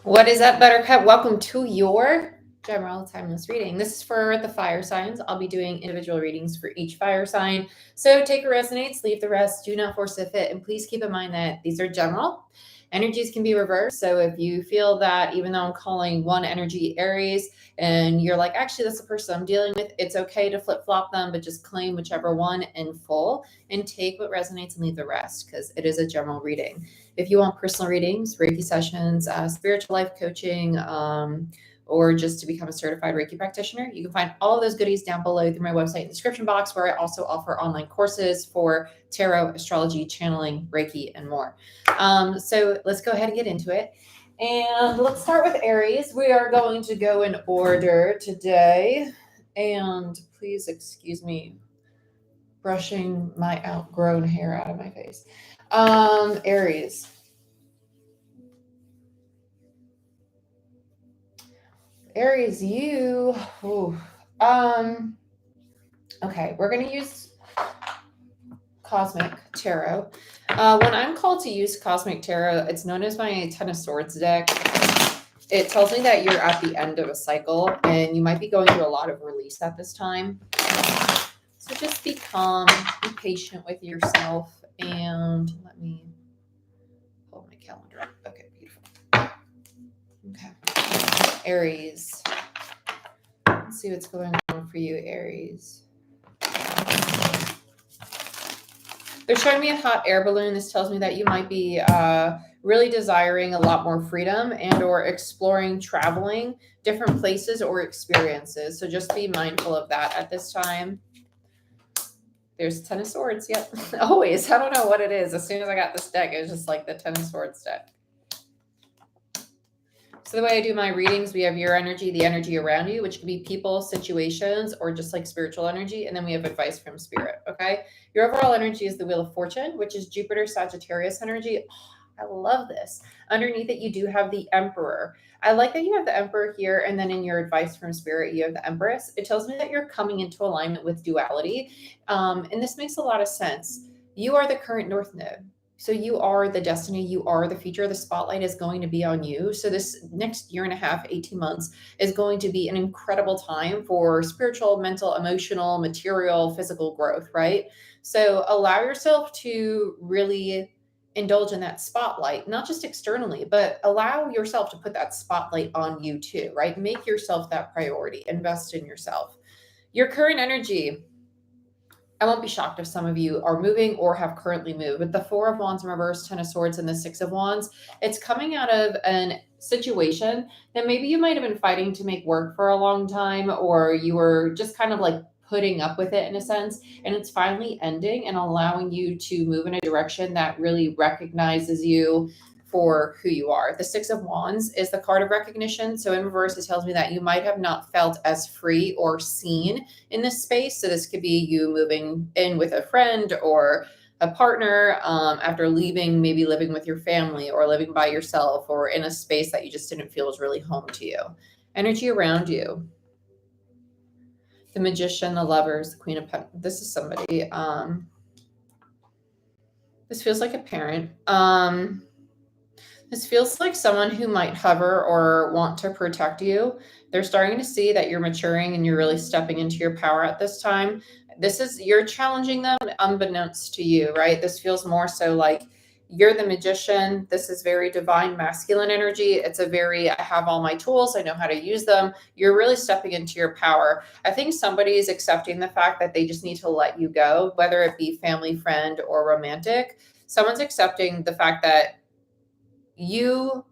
What is up, Buttercup? Welcome to your general timeless reading. This is for the fire signs. I'll be doing individual readings for each fire sign. So take what resonates, leave the rest. Do not force a fit. And please keep in mind that these are general. Energies can be reversed. So if you feel that even though I'm calling one energy Aries and you're like, actually, that's the person I'm dealing with, it's okay to flip flop them, but just claim whichever one in full and take what resonates and leave the rest because it is a general reading. If you want personal readings, Reiki sessions, spiritual life coaching, or just to become a certified Reiki practitioner, you can find all of those goodies down below through my website and description box, where I also offer online courses for tarot, astrology, channeling, Reiki, and more. So let's go ahead and get into it. And let's start with Aries. We are going to go in order today. And please excuse me brushing my outgrown hair out of my face. Aries. Aries, you. Ooh, okay, we're going to use Cosmic Tarot. When I'm called to use Cosmic Tarot, it's known as my Ten of Swords deck. It tells me that you're at the end of a cycle and you might be going through a lot of release at this time. So just be calm, be patient with yourself, and let me pull my calendar up. Okay, beautiful. Okay. Aries. Let's see what's going on for you, Aries. They're showing me a hot air balloon. This tells me that you might be really desiring a lot more freedom and or exploring, traveling different places or experiences. So just be mindful of that at this time. There's Ten of Swords. Yep. Always. I don't know what it is. As soon as I got this deck, it was just like the Ten of Swords deck. So the way I do my readings, we have your energy, the energy around you, which could be people, situations, or just like spiritual energy. And then we have advice from spirit. Okay. Your overall energy is the Wheel of Fortune, which is Jupiter, Sagittarius energy. Oh, I love this. Underneath it, you do have the Emperor. I like that you have the Emperor here. And then in your advice from spirit, you have the Empress. It tells me that you're coming into alignment with duality. And this makes a lot of sense. You are the current North Node. So you are the destiny, you are the future. The spotlight is going to be on you. So this next year and a half, 18 months is going to be an incredible time for spiritual, mental, emotional, material, physical growth, right? So allow yourself to really indulge in that spotlight, not just externally, but allow yourself to put that spotlight on you too, right? Make yourself that priority, invest in yourself. Your current energy, I won't be shocked if some of you are moving or have currently moved. With the Four of Wands in reverse, Ten of Swords, and the Six of Wands, it's coming out of an situation that maybe you might have been fighting to make work for a long time, or you were just kind of like putting up with it in a sense, and it's finally ending and allowing you to move in a direction that really recognizes you for who you are. The Six of Wands is the card of recognition. So in reverse, it tells me that you might have not felt as free or seen in this space. So this could be you moving in with a friend or a partner after leaving, maybe living with your family or living by yourself or in a space that you just didn't feel was really home to you. Energy around you. The Magician, the Lovers, the Queen of Pentacles. This is somebody. This feels like a parent. This feels like someone who might hover or want to protect you. They're starting to see that you're maturing and you're really stepping into your power at this time. You're challenging them unbeknownst to you, right? This feels more so like you're the magician. This is very divine masculine energy. It's I have all my tools. I know how to use them. You're really stepping into your power. I think somebody is accepting the fact that they just need to let you go, whether it be family, friend, or romantic. Someone's accepting the fact that you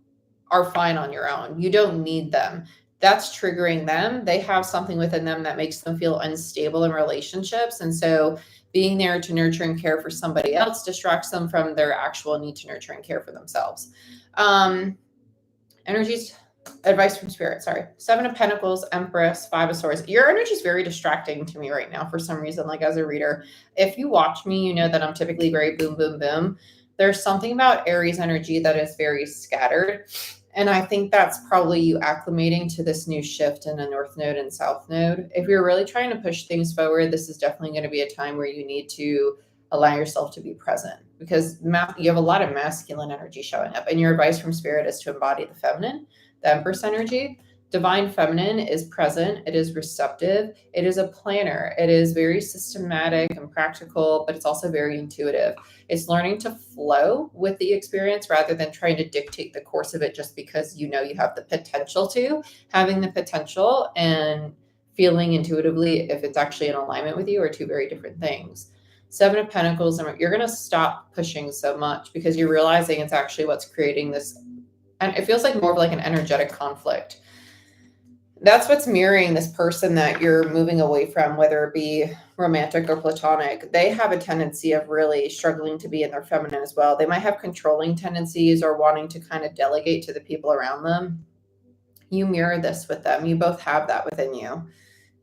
are fine on your own. You don't need them. That's triggering them. They have something within them that makes them feel unstable in relationships. And so being there to nurture and care for somebody else distracts them from their actual need to nurture and care for themselves. Energies, advice from spirit, sorry. Seven of Pentacles, Empress, Five of Swords. Your energy is very distracting to me right now for some reason, like as a reader. If you watch me, you know that I'm typically very boom, boom, boom. There's something about Aries energy that is very scattered. And I think that's probably you acclimating to this new shift in a North Node and South Node. If you're really trying to push things forward, this is definitely going to be a time where you need to allow yourself to be present. because you have a lot of masculine energy showing up, and your advice from spirit is to embody the feminine, the Empress energy. Divine feminine is present. It is receptive. It is a planner. It is very systematic and practical, but it's also very intuitive. It's learning to flow with the experience rather than trying to dictate the course of it just because you know you have the potential to. Having the potential and feeling intuitively if it's actually in alignment with you are two very different things. Seven of Pentacles, you're going to stop pushing so much because you're realizing it's actually what's creating this. And it feels like more of like an energetic conflict. That's what's mirroring this person that you're moving away from, whether it be romantic or platonic. They have a tendency of really struggling to be in their feminine as well. They might have controlling tendencies or wanting to kind of delegate to the people around them. You mirror this with them. You both have that within you.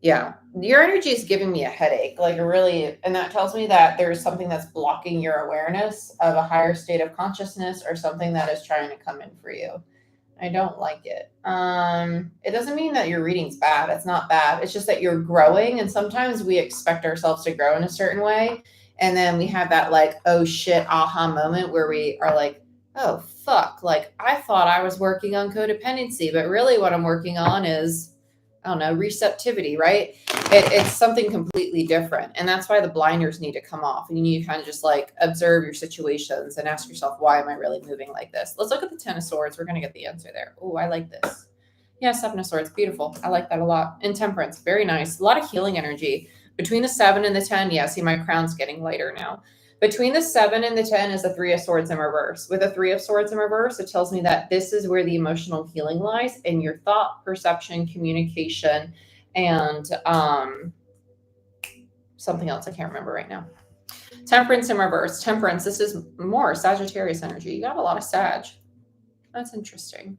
Yeah. Your energy is giving me a headache, like really, and that tells me that there's something that's blocking your awareness of a higher state of consciousness or something that is trying to come in for you. I don't like it. It doesn't mean that your reading's bad. It's not bad. It's just that you're growing. And sometimes we expect ourselves to grow in a certain way. And then we have that like, oh shit, aha moment where we are like, oh fuck. Like I thought I was working on codependency, but really what I'm working on is, I don't know, receptivity, right? It's something completely different. And that's why the blinders need to come off. And you need to kind of just like observe your situations and ask yourself, why am I really moving like this? Let's look at the Ten of Swords. We're going to get the answer there. Oh, I like this. Yeah, Seven of Swords. Beautiful. I like that a lot. And Temperance. Very nice. A lot of healing energy. Between the 7 and the 10, yeah, see my crown's getting lighter now. Between the 7 and the 10 is the 3 of Swords in reverse. With the 3 of Swords in reverse, it tells me that this is where the emotional healing lies in your thought, perception, communication, and something else I can't remember right now. Temperance in reverse. Temperance, this is more Sagittarius energy. You got a lot of Sag. That's interesting.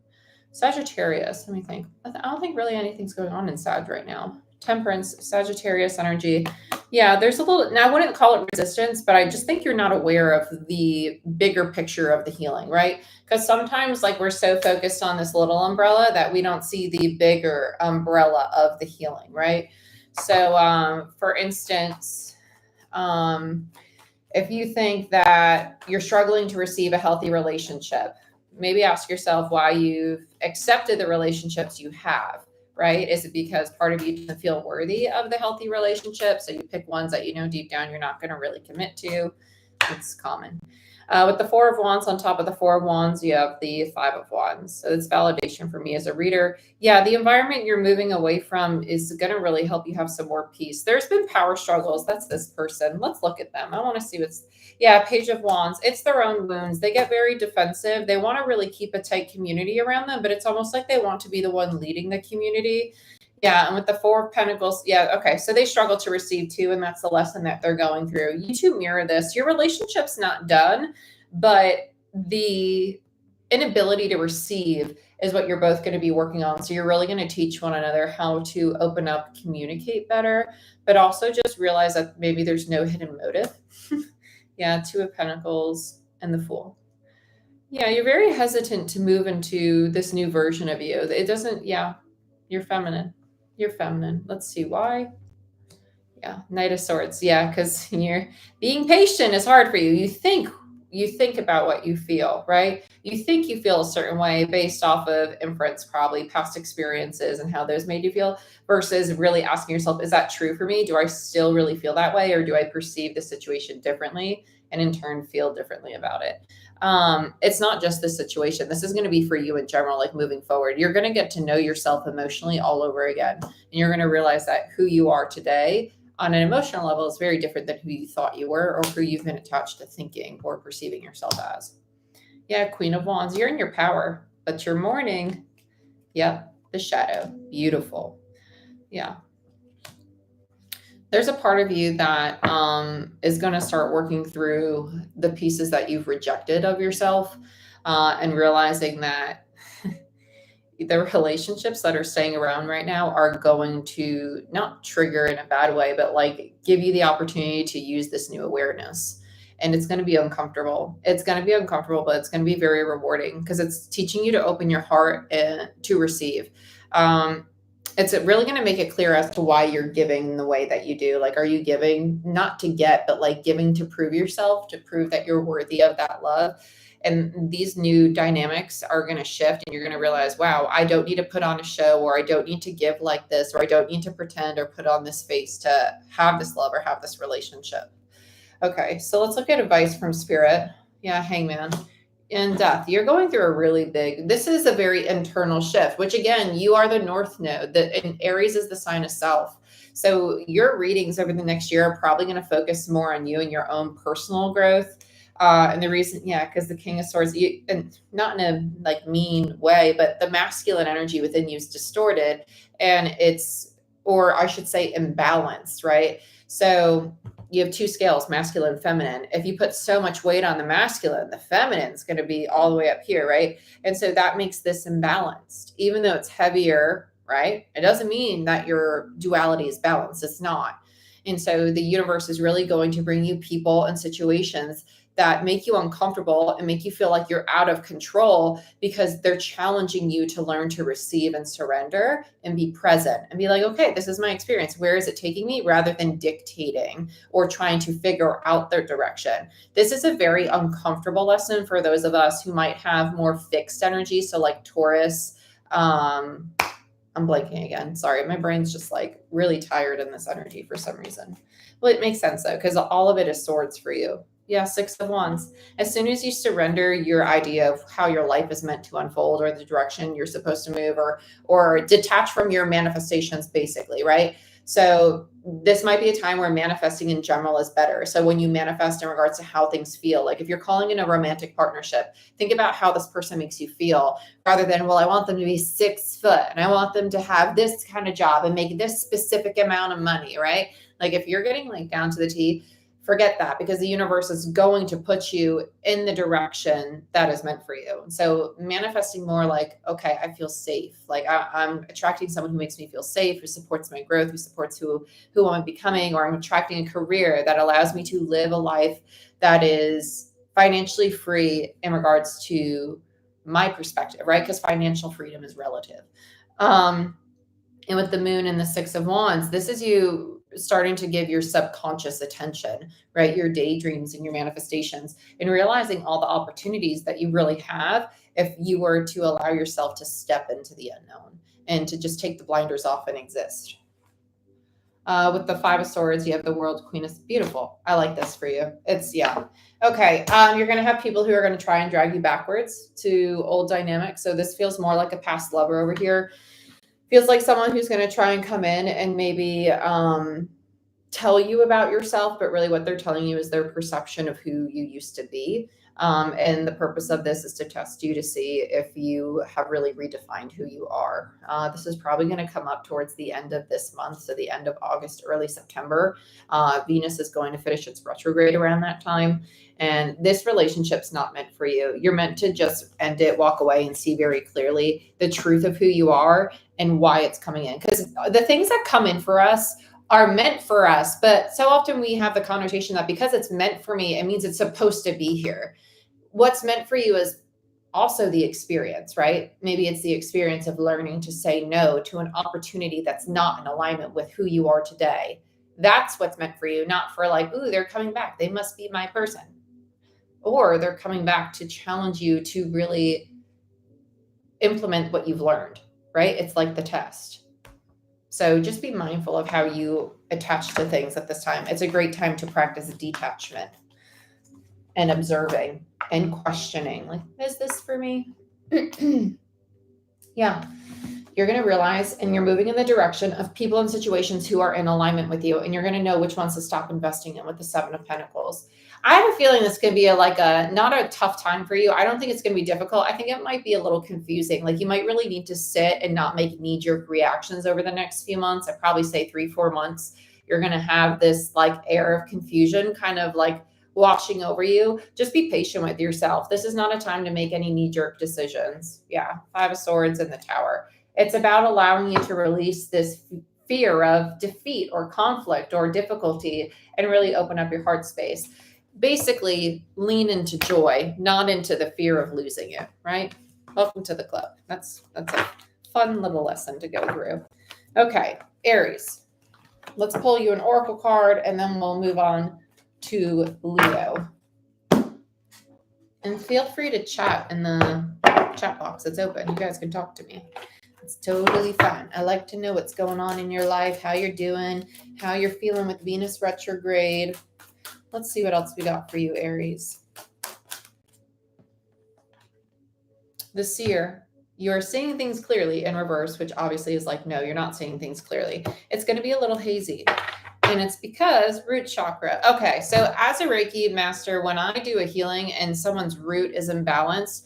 Sagittarius, let me think. I don't think really anything's going on in Sag right now. Temperance, Sagittarius energy. Yeah, there's a little, now I wouldn't call it resistance, but I just think you're not aware of the bigger picture of the healing, right? Because sometimes like we're so focused on this little umbrella that we don't see the bigger umbrella of the healing, right? So for instance, if you think that you're struggling to receive a healthy relationship, maybe ask yourself why you've accepted the relationships you have. Right? Is it because part of you doesn't feel worthy of the healthy relationship? So you pick ones that you know deep down you're not going to really commit to. It's common. With the 4 of Wands on top of the 4 of Wands, you have the 5 of Wands. So it's validation for me as a reader. Yeah, the environment you're moving away from is going to really help you have some more peace. There's been power struggles. That's this person. Let's look at them. I want to see what's, yeah, Page of Wands. It's their own wounds. They get very defensive. They want to really keep a tight community around them, but it's almost like they want to be the one leading the community. Yeah, and with the 4 of Pentacles, yeah, okay, so they struggle to receive too, and that's the lesson that they're going through. You two mirror this. Your relationship's not done, but the inability to receive is what you're both going to be working on. So you're really going to teach one another how to open up, communicate better, but also just realize that maybe there's no hidden motive. Yeah, 2 of Pentacles and the Fool. Yeah, you're very hesitant to move into this new version of you. It doesn't, yeah, you're feminine. You're feminine. Let's see why. Yeah, Knight of Swords. Yeah, because you're being patient is hard for you. You think about what you feel, right? You think you feel a certain way based off of inference, probably past experiences and how those made you feel, versus really asking yourself, is that true for me? Do I still really feel that way? Or do I perceive the situation differently and in turn feel differently about it? It's not just this situation. This is going to be for you in general, like moving forward. You're going to get to know yourself emotionally all over again. And you're going to realize that who you are today on an emotional level is very different than who you thought you were or who you've been attached to thinking or perceiving yourself as. Yeah, Queen of Wands, you're in your power, but you're mourning. Yep, the shadow. Beautiful. Yeah. There's a part of you that is going to start working through the pieces that you've rejected of yourself and realizing that the relationships that are staying around right now are going to not trigger in a bad way, but like give you the opportunity to use this new awareness. And it's going to be uncomfortable. It's going to be uncomfortable, but it's going to be very rewarding because it's teaching you to open your heart and to receive. it's really going to make it clear as to why you're giving the way that you do. Like, are you giving not to get, but like giving to prove yourself, to prove that you're worthy of that love? And these new dynamics are going to shift, and you're going to realize, wow, I don't need to put on a show, or I don't need to give like this, or I don't need to pretend or put on this face to have this love or have this relationship. Okay, so let's look at advice from Spirit. Yeah, Hangman. In death, you're going through a really big, this is a very internal shift, which again, you are the North Node, and Aries is the sign of self. So your readings over the next year are probably going to focus more on you and your own personal growth. And the reason, yeah, because the King of Swords, and not in a like mean way, but the masculine energy within you is distorted, and it's, or I should say, imbalanced, right? So you have two scales, masculine and feminine. If you put so much weight on the masculine, the feminine is going to be all the way up here, right? And so that makes this imbalanced. Even though it's heavier, right? It doesn't mean that your duality is balanced. It's not. And so the universe is really going to bring you people and situations that make you uncomfortable and make you feel like you're out of control, because they're challenging you to learn to receive and surrender and be present and be like, okay, this is my experience. Where is it taking me? Rather than dictating or trying to figure out their direction. This is a very uncomfortable lesson for those of us who might have more fixed energy. So like Taurus, I'm blanking again. Sorry. My brain's just like really tired in this energy for some reason. Well, it makes sense though, because all of it is swords for you. Yeah, Six of Wands. As soon as you surrender your idea of how your life is meant to unfold, or the direction you're supposed to move, or detach from your manifestations, basically, right? So this might be a time where manifesting in general is better. So when you manifest in regards to how things feel, like if you're calling in a romantic partnership, think about how this person makes you feel, rather than, well, I want them to be 6 foot and I want them to have this kind of job and make this specific amount of money, right? Like if you're getting like down to the T, forget that, because the universe is going to put you in the direction that is meant for you. So manifesting more like, okay, I feel safe. Like I'm attracting someone who makes me feel safe, who supports my growth, who supports who I'm becoming, or I'm attracting a career that allows me to live a life that is financially free in regards to my perspective, right? Because financial freedom is relative. And with the moon and the Six of Wands, this is you starting to give your subconscious attention, right? Your daydreams and your manifestations, and realizing all the opportunities that you really have if you were to allow yourself to step into the unknown and to just take the blinders off and exist. With the Five of Swords, you have the World Queen. Is beautiful. I like this for you. It's, yeah. Okay. You're going to have people who are going to try and drag you backwards to old dynamics. So this feels more like a past lover over here. Feels like someone who's going to try and come in and maybe tell you about yourself, but really what they're telling you is their perception of who you used to be. And the purpose of this is to test you to see if you have really redefined who you are. This is probably going to come up towards the end of this month, so the end of August, early September. Venus is going to finish its retrograde around that time. And this relationship's not meant for you. You're meant to just end it, walk away, and see very clearly the truth of who you are and why it's coming in. Because the things that come in for us are meant for us, but so often we have the connotation that because it's meant for me, it means it's supposed to be here. What's meant for you is also the experience, right? Maybe it's the experience of learning to say no to an opportunity that's not in alignment with who you are today. That's what's meant for you, not for like, ooh, they're coming back, they must be my person. Or they're coming back to challenge you to really implement what you've learned, right? It's like the test. So just be mindful of how you attach to things at this time. It's a great time to practice detachment and observing and questioning. Like, is this for me? Yeah. You're going to realize, and you're moving in the direction of people and situations who are in alignment with you. And you're going to know which ones to stop investing in with the Seven of Pentacles. I have a feeling this could be not a tough time for you. I don't think it's going to be difficult. I think it might be a little confusing. Like you might really need to sit and not make knee-jerk reactions over the next few months. I'd probably say 3-4 months. You're going to have this like air of confusion kind of like washing over you. Just be patient with yourself. This is not a time to make any knee-jerk decisions. Yeah. Five of Swords in the Tower. It's about allowing you to release this fear of defeat or conflict or difficulty and really open up your heart space. Basically, lean into joy, not into the fear of losing it, right? Welcome to the club. That's a fun little lesson to go through. Okay, Aries. Let's pull you an oracle card and then we'll move on to Leo. And feel free to chat in the chat box. It's open. You guys can talk to me. It's totally fine. I like to know what's going on in your life, how you're doing, how you're feeling with Venus retrograde. Let's see what else we got for you, Aries. The Seer. You're seeing things clearly in reverse, which obviously is like, no, you're not seeing things clearly. It's going to be a little hazy. And it's because root chakra. Okay, so as a Reiki master, when I do a healing and someone's root is imbalanced,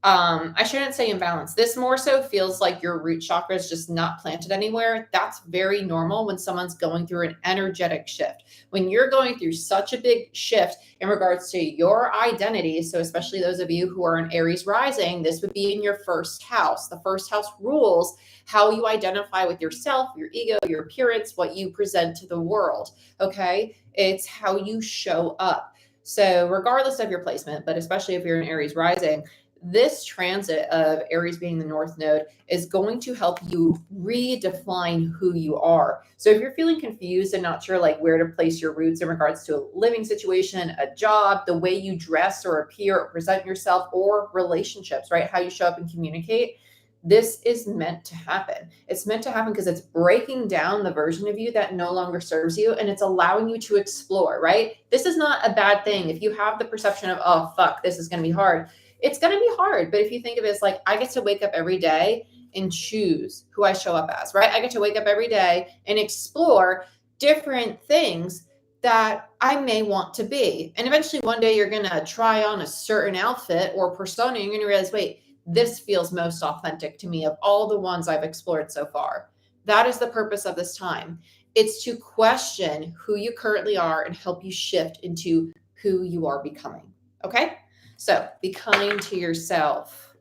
I shouldn't say imbalance. This more so feels like your root chakra is just not planted anywhere. That's very normal when someone's going through an energetic shift. When you're going through such a big shift in regards to your identity, so especially those of you who are in Aries rising, this would be in your first house. The first house rules how you identify with yourself, your ego, your appearance, what you present to the world. Okay. It's how you show up. So regardless of your placement, but especially if you're in Aries rising, this transit of Aries being the North Node is going to help you redefine who you are. So if you're feeling confused and not sure like where to place your roots in regards to a living situation, a job, the way you dress or appear or present yourself, or relationships, right? How you show up and communicate, this is meant to happen. It's meant to happen because it's breaking down the version of you that no longer serves you, and it's allowing you to explore, right? This is not a bad thing. If you have the perception of, oh, fuck, this is going to be hard, it's going to be hard. But if you think of it as like, I get to wake up every day and choose who I show up as, right? I get to wake up every day and explore different things that I may want to be. And eventually one day you're going to try on a certain outfit or persona. And you're going to realize, wait, this feels most authentic to me of all the ones I've explored so far. That is the purpose of this time. It's to question who you currently are and help you shift into who you are becoming. Okay? So be kind to yourself.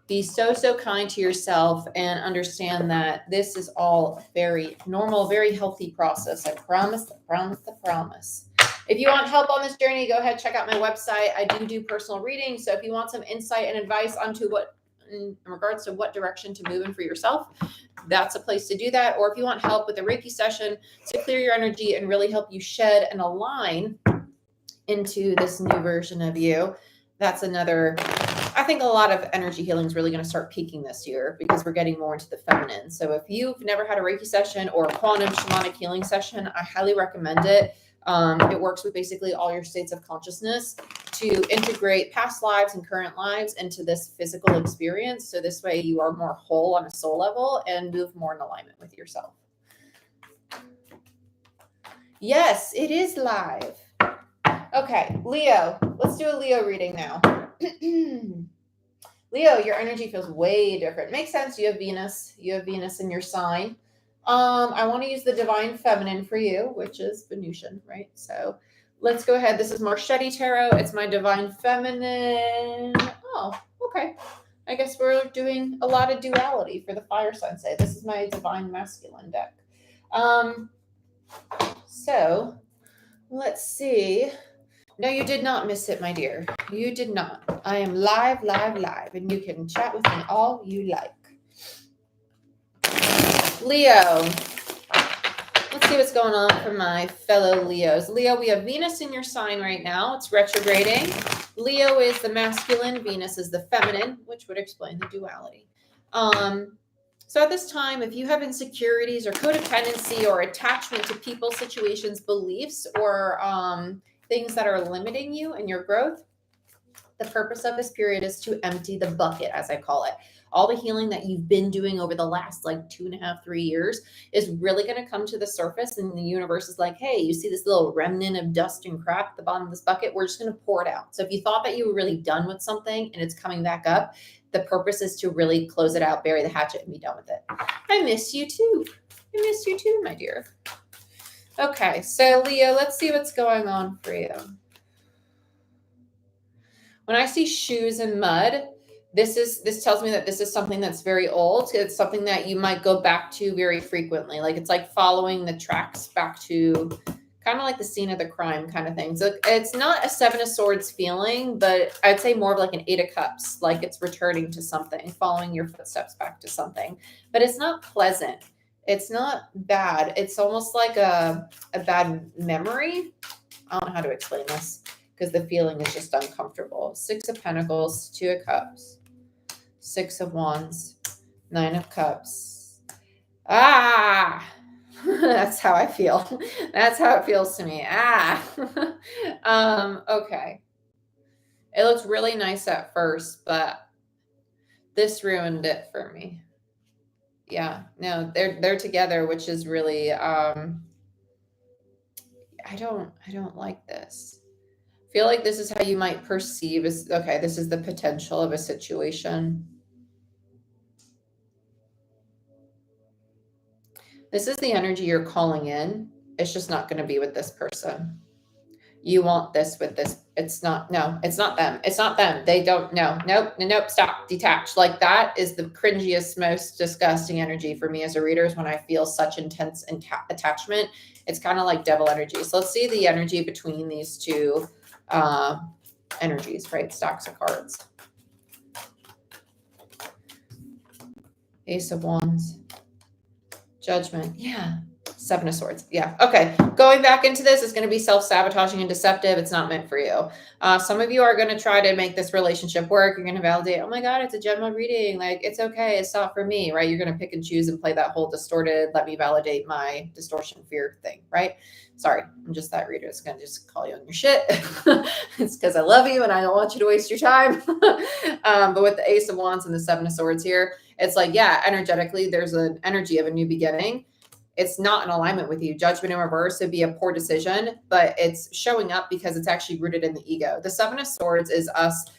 Be so kind to yourself and understand that this is all very normal, very healthy process. I promise, I promise, I promise. If you want help on this journey, go ahead, check out my website. I do personal readings. So if you want some insight and advice onto what, in regards to what direction to move in for yourself, that's a place to do that. Or if you want help with a Reiki session to clear your energy and really help you shed and align into this new version of you, that's another. I think a lot of energy healing is really going to start peaking this year because we're getting more into the feminine. So if you've never had a Reiki session or a quantum shamanic healing session, I highly recommend it. It works with basically all your states of consciousness to integrate past lives and current lives into this physical experience. So this way you are more whole on a soul level and move more in alignment with yourself. Yes, it is live. Okay, Leo, let's do a Leo reading now. Leo, your energy feels way different. Makes sense. You have Venus in your sign. I want to use the divine feminine for you, which is Venusian, right? So let's go ahead. This is Marchetti Tarot. It's my divine feminine. Oh, okay. I guess we're doing a lot of duality for the fire sign say. This is my divine masculine deck. So let's see. No, you did not miss it, my dear. You did not. I am live, and you can chat with me all you like. Leo. Let's see what's going on for my fellow Leos. Leo, we have Venus in your sign right now. It's retrograding. Leo is the masculine. Venus is the feminine, which would explain the duality. So at this time, if you have insecurities or codependency or attachment to people, situations, beliefs, or things that are limiting you and your growth, the purpose of this period is to empty the bucket, as I call it. All the healing that you've been doing over the last like 2.5, 3 years is really going to come to the surface, and the universe is like, hey, you see this little remnant of dust and crap at the bottom of this bucket? We're just going to pour it out. So if you thought that you were really done with something and it's coming back up, the purpose is to really close it out, bury the hatchet, and be done with it. I miss you too. I miss you too, my dear. Okay, so Leo, let's see what's going on for you. When I see shoes and mud, this tells me that this is something that's very old. It's something that you might go back to very frequently. Like it's like following the tracks back to kind of like the scene of the crime kind of thing. So it's not a 7 of Swords feeling, but I'd say more of like an 8 of Cups, like it's returning to something, following your footsteps back to something. But it's not pleasant. It's not bad. It's almost like a bad memory. I don't know how to explain this because the feeling is just uncomfortable. 6 of Pentacles, 2 of Cups, 6 of Wands, 9 of Cups. Ah, that's how I feel. That's how it feels to me. Okay. It looks really nice at first, but this ruined it for me. Yeah, no, they're together, which is really I don't like this. Feel like this is how you might perceive as okay, this is the potential of a situation. This is the energy you're calling in. It's just not going to be with this person. You want this with this. It's not, no, it's not them. It's not them. They don't, no, nope, nope, stop, detach. Like that is the cringiest, most disgusting energy for me as a reader is when I feel such intense attachment. It's kind of like devil energy. So let's see the energy between these two energies, right? Stacks of cards. Ace of Wands. Judgment. Yeah. 7 of Swords. Yeah. Okay. Going back into this is going to be self-sabotaging and deceptive. It's not meant for you. Some of you are going to try to make this relationship work. You're going to validate, oh my God, it's a general reading. Like, it's okay. It's not for me, right? You're going to pick and choose and play that whole distorted, let me validate my distortion fear thing, right? Sorry. I'm just that reader. It's going to just call you on your shit. It's because I love you and I don't want you to waste your time. But with the Ace of Wands and the 7 of Swords here, it's like, yeah, energetically, there's an energy of a new beginning. It's not in alignment with you. Judgment in reverse would be a poor decision, but it's showing up because it's actually rooted in the ego. The 7 of Swords is us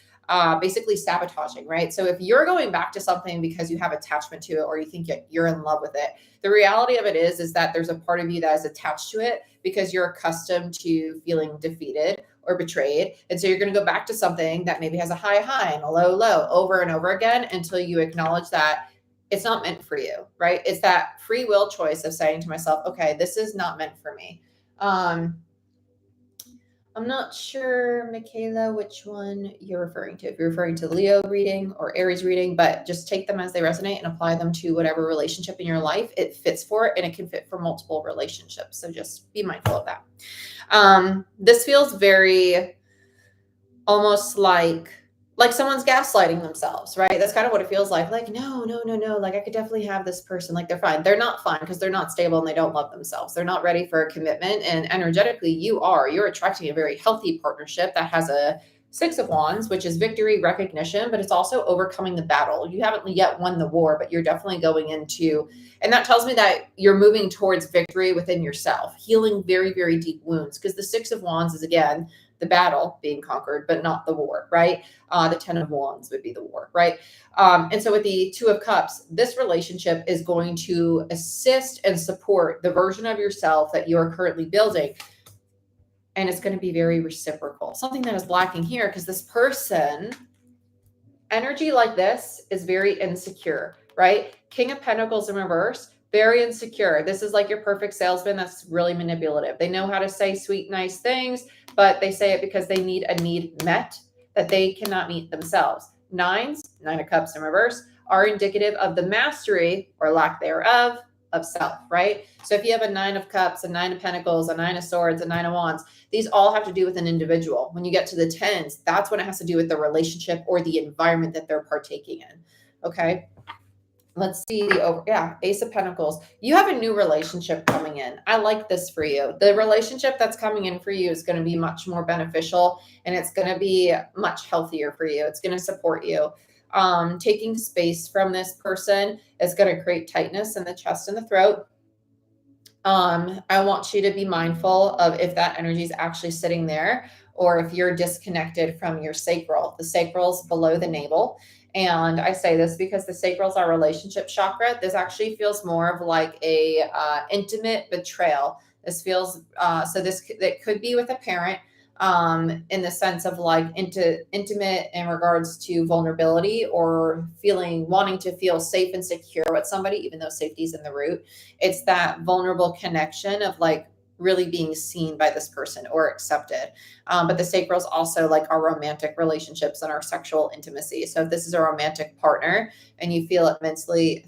basically sabotaging, right? So if you're going back to something because you have attachment to it or you think you're in love with it, the reality of it is that there's a part of you that is attached to it because you're accustomed to feeling defeated or betrayed. And so you're going to go back to something that maybe has a high and a low over and over again until you acknowledge that it's not meant for you, right? It's that free will choice of saying to myself, okay, this is not meant for me. I'm not sure, Michaela, which one you're referring to. If you're referring to Leo reading or Aries reading, but just take them as they resonate and apply them to whatever relationship in your life it fits for, and it can fit for multiple relationships. So just be mindful of that. This feels very almost like someone's gaslighting themselves, right? That's kind of what it feels like. Like, no. Like, I could definitely have this person. Like, they're fine. They're not fine because they're not stable and they don't love themselves. They're not ready for a commitment. And energetically, you're attracting a very healthy partnership that has a 6 of Wands, which is victory, recognition, but it's also overcoming the battle. You haven't yet won the war, but you're definitely going into, and that tells me that you're moving towards victory within yourself, healing very, very deep wounds. Because the 6 of Wands is, again, the battle being conquered, but not the war, right? The 10 of Wands would be the war, right? And so with the 2 of Cups, this relationship is going to assist and support the version of yourself that you're currently building. And it's going to be very reciprocal. Something that is lacking here, because this person, energy like this is very insecure, right? King of Pentacles in reverse, very insecure. This is like your perfect salesman that's really manipulative. They know how to say sweet, nice things, but they say it because they need a need met that they cannot meet themselves. 9 of Cups in reverse, are indicative of the mastery or lack thereof of self, right? So if you have a 9 of Cups, a 9 of Pentacles, a 9 of Swords, a 9 of Wands, these all have to do with an individual. When you get to the 10s, that's when it has to do with the relationship or the environment that they're partaking in. Okay. Let's see Ace of Pentacles. You have a new relationship coming in. I like this for you. The relationship that's coming in for you is going to be much more beneficial and it's going to be much healthier for you. It's going to support you. Taking space from this person is going to create tightness in the chest and the throat. I want you to be mindful of if that energy is actually sitting there or if you're disconnected from your sacral. The sacral's below the navel. And I say this because the sacral is our relationship chakra. This actually feels more of like a intimate betrayal. This feels, it could be with a parent in the sense of like intimate in regards to vulnerability or wanting to feel safe and secure with somebody, even though safety is in the root. It's that vulnerable connection of like really being seen by this person or accepted. But the sacral is also like our romantic relationships and our sexual intimacy. So if this is a romantic partner and you feel it mentally,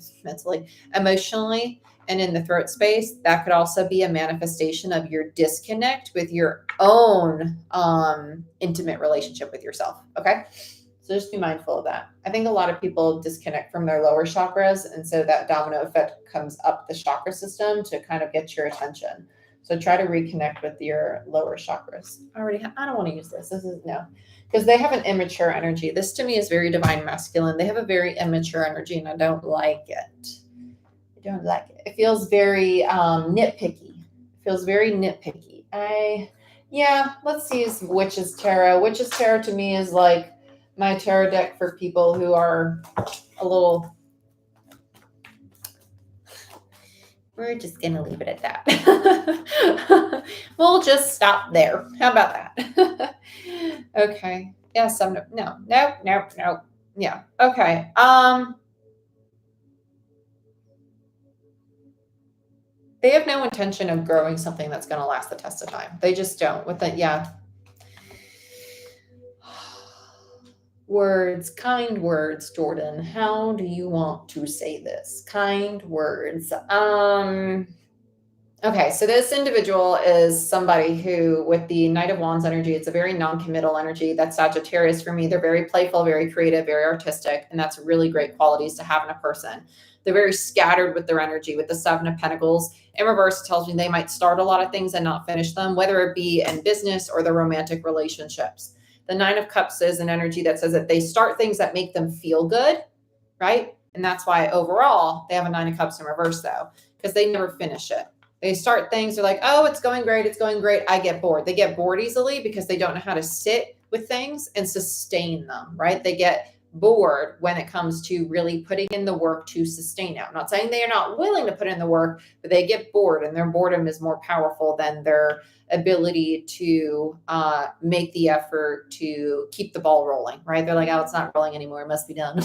emotionally, and in the throat space, that could also be a manifestation of your disconnect with your own intimate relationship with yourself. Okay. So just be mindful of that. I think a lot of people disconnect from their lower chakras. And so that domino effect comes up the chakra system to kind of get your attention. So try to reconnect with your lower chakras. I don't want to use this. This is no, because they have an immature energy. This to me is very divine masculine. They have a very immature energy and I don't like it. I don't like it. It feels very nitpicky. It feels very nitpicky. Let's use Witch's Tarot. Witch's Tarot to me is like my tarot deck for people who are a little. We're just going to leave it at that. We'll just stop there. How about that? Okay. Yeah, no. Yeah. Okay. They have no intention of growing something that's going to last the test of time. They just don't. With it, yeah. Words, kind words, Jordan. How do you want to say this? Kind words. Okay, so this individual is somebody who, with the Knight of Wands energy, it's a very non-committal energy. That's Sagittarius for me. They're very playful, very creative, very artistic, and that's really great qualities to have in a person. They're very scattered with their energy. With the Seven of Pentacles in reverse, it tells me they might start a lot of things and not finish them, whether it be in business or their romantic relationships. The Nine of Cups is an energy that says that they start things that make them feel good, right? And that's why overall they have a Nine of Cups in reverse though, because they never finish it. They start things, they're like, oh, it's going great. It's going great. I get bored. They get bored easily because they don't know how to sit with things and sustain them, right? They get bored when it comes to really putting in the work to sustain it. I'm not saying they are not willing to put in the work, but they get bored and their boredom is more powerful than their ability to make the effort to keep the ball rolling, right? They're like, oh, it's not rolling anymore. It must be done,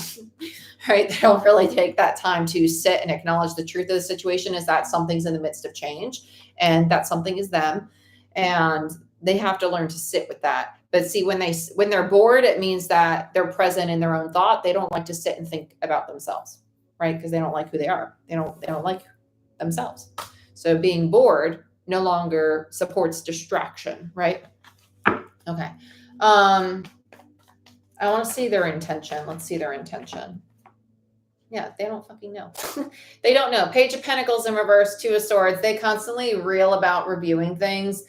right? They don't really take that time to sit and acknowledge the truth of the situation is that something's in the midst of change and that something is them. And they have to learn to sit with that. But see, when they're bored, it means that they're present in their own thought. They don't like to sit and think about themselves, right? Because they don't like who they are. They don't like themselves. So being bored no longer supports distraction, right? Okay. I want to see their intention. Let's see their intention. Yeah, they don't fucking know. They don't know. Page of Pentacles in reverse, Two of Swords. They constantly reel about reviewing things.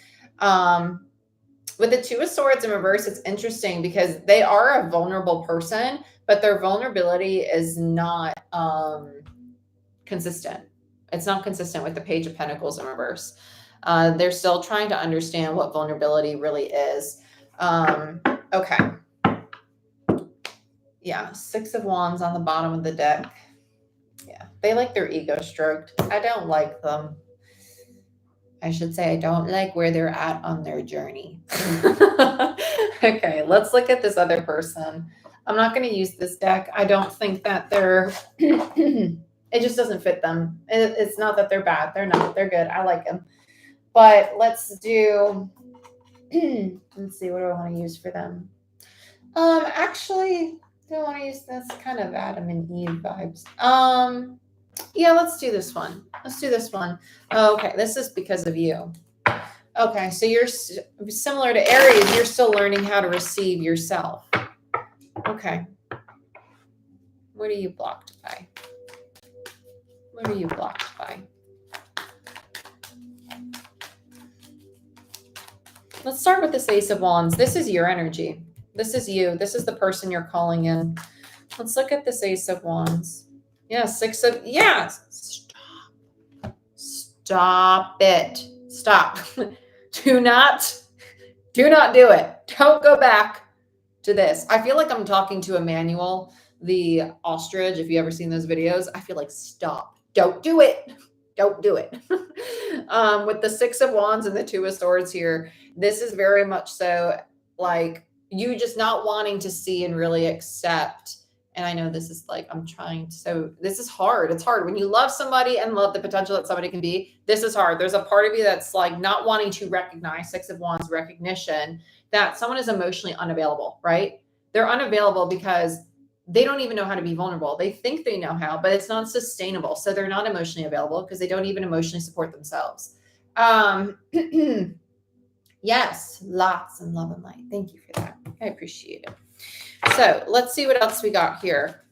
With the Two of Swords in reverse, it's interesting because they are a vulnerable person, but their vulnerability is not consistent. It's not consistent with the Page of Pentacles in reverse. They're still trying to understand what vulnerability really is. Okay. Yeah, Six of Wands on the bottom of the deck. Yeah, they like their ego stroked. I don't like them. I should say I don't like where they're at on their journey. Okay, let's look at this other person. I'm not going to use this deck. I don't think that they're... it just doesn't fit them. It's not that they're bad. They're not. They're good. I like them. But let's do... let's see. What do I want to use for them? Actually, do I want to use this? Kind of Adam and Eve vibes. Yeah, let's do this one. Let's do this one. Okay, this is because of you. Okay, so you're similar to Aries. You're still learning how to receive yourself. Okay. What are you blocked by? What are you blocked by? Let's start with this Ace of Wands. This is your energy. This is you. This is the person you're calling in. Let's look at this Ace of Wands. Yeah, Six of... Yeah. Stop it. Stop. Do not do it. Don't go back to this. I feel like I'm talking to Emmanuel, the ostrich. If you ever seen those videos, I feel like stop. Don't do it. Don't do it. With the Six of Wands and the Two of Swords here, this is very much so like you just not wanting to see and really accept And I know this is like, I'm trying to, so this is hard. It's hard when you love somebody and love the potential that somebody can be. This is hard. There's a part of you that's like not wanting to recognize, Six of Wands recognition, that someone is emotionally unavailable, right? They're unavailable because they don't even know how to be vulnerable. They think they know how, but it's not sustainable. So they're not emotionally available because they don't even emotionally support themselves. Yes, lots and love and light. Thank you for that. I appreciate it. So let's see what else we got here.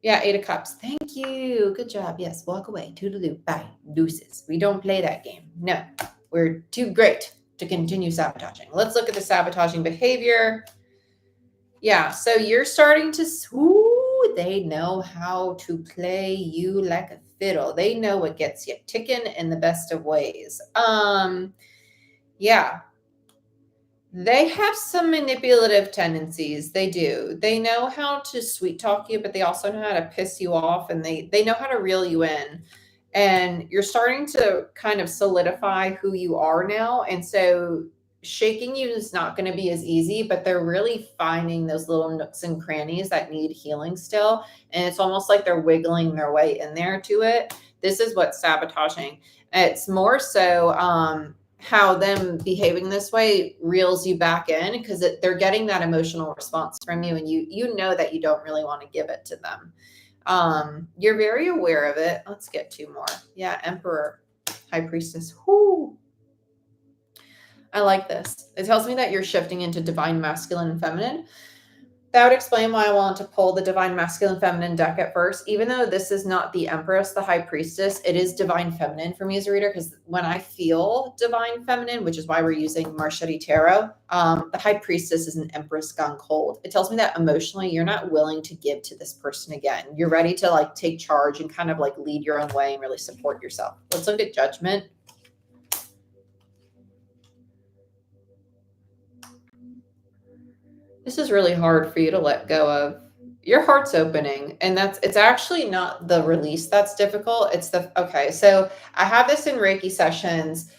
Yeah, 8 of Cups. Thank you. Good job. Yes, walk away. Toodaloo. Bye. Deuces. We don't play that game. No, we're too great to continue sabotaging. Let's look at the sabotaging behavior. Yeah, so you're starting to, they know how to play you like a fiddle. They know what gets you ticking in the best of ways. Yeah. They have some manipulative tendencies. They do. They know how to sweet talk you, but they also know how to piss you off, and they know how to reel you in. And you're starting to kind of solidify who you are now. And so shaking you is not going to be as easy, but they're really finding those little nooks and crannies that need healing still. And it's almost like they're wiggling their way in there to it. This is what's sabotaging. It's more so, how them behaving this way reels you back in, because they're getting that emotional response from you, and you know that you don't really want to give it to them. You're very aware of it. Let's get 2 more. Yeah, Emperor, High Priestess. Whoo. I like this. It tells me that you're shifting into divine masculine and feminine. That would explain why I wanted to pull the divine masculine feminine deck at first. Even though this is not the Empress, the High Priestess, it is divine feminine for me as a reader, because when I feel divine feminine, which is why we're using Marchetti Tarot, the High Priestess is an Empress gone cold. It tells me that emotionally you're not willing to give to this person again. You're ready to like take charge and kind of like lead your own way and really support yourself. Let's look at Judgment. This is really hard for you to let go of. Your heart's opening, and it's actually not the release that's difficult. It's okay. So I have this in Reiki sessions